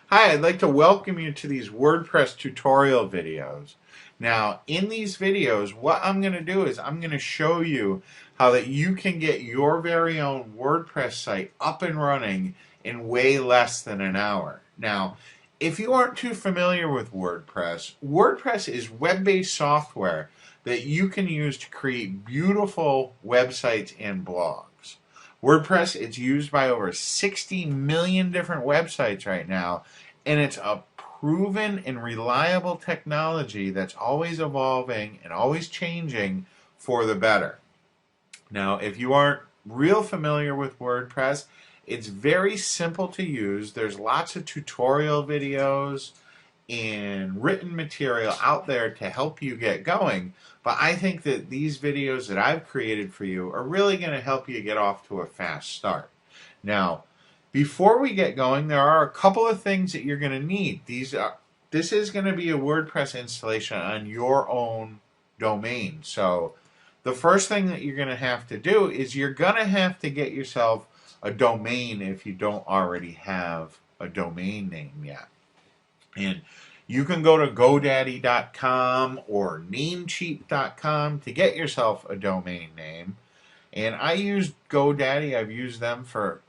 Hi, I'd like to welcome you to these WordPress tutorial videos. Now, in these videos, what I'm going to do is I'm going to show you how that you can get your very own WordPress site up and running in way less than an hour. Now, if you aren't too familiar with WordPress, WordPress is web-based software that you can use to create beautiful websites and blogs. WordPress is used by over 60 million different websites right now, and it's a proven and reliable technology that's always evolving and always changing for the better. Now, if you aren't real familiar with WordPress, it's very simple to use. There's lots of tutorial videos and written material out there to help you get going. But I think that these videos that I've created for you are really going to help you get off to a fast start. Now, before we get going, there are a couple of things that you're going to need. This is going to be a WordPress installation on your own domain. So the first thing that you're going to have to do is you're going to have to get yourself a domain if you don't already have a domain name yet. And you can go to GoDaddy.com or Namecheap.com to get yourself a domain name. And I use GoDaddy. I've used them for,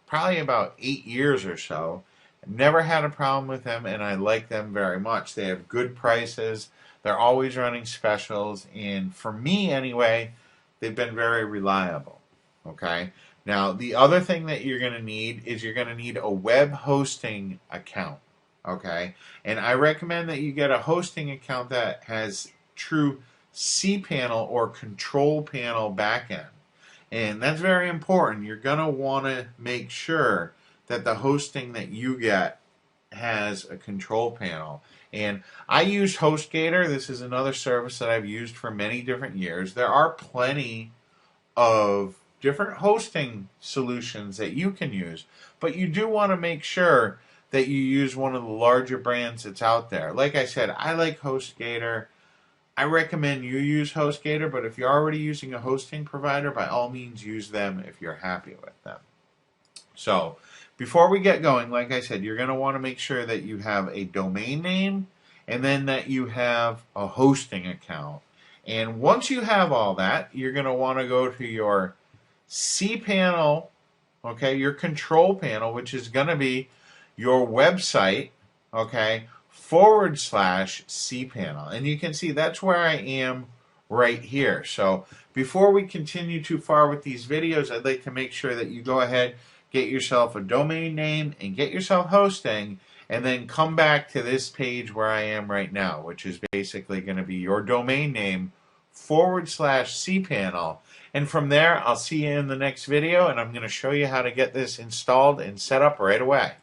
probably about 8 years or so. I've never had a problem with them, and I like them very much. They have good prices. They're always running specials. And for me, anyway, they've been very reliable. Okay? Now, the other thing that you're going to need is you're going to need a web hosting account. Okay, and I recommend that you get a hosting account that has true cPanel or control panel backend. And that's very important. You're going to want to make sure that the hosting that you get has a control panel. And I use HostGator. This is another service that I've used for many different years. There are plenty of different hosting solutions that you can use, but you do want to make sure that you use one of the larger brands that's out there. Like I said, I like HostGator. I recommend you use HostGator, but if you're already using a hosting provider, by all means use them if you're happy with them. So, before we get going, like I said, you're going to want to make sure that you have a domain name and then that you have a hosting account. And once you have all that, you're going to want to go to your cPanel, okay, your control panel, which is going to be your website, okay, /cPanel. And you can see that's where I am right here. So before we continue too far with these videos, I'd like to make sure that you go ahead, get yourself a domain name and get yourself hosting, and then come back to this page where I am right now, which is basically going to be your domain name /cPanel. And from there, I'll see you in the next video, and I'm going to show you how to get this installed and set up right away.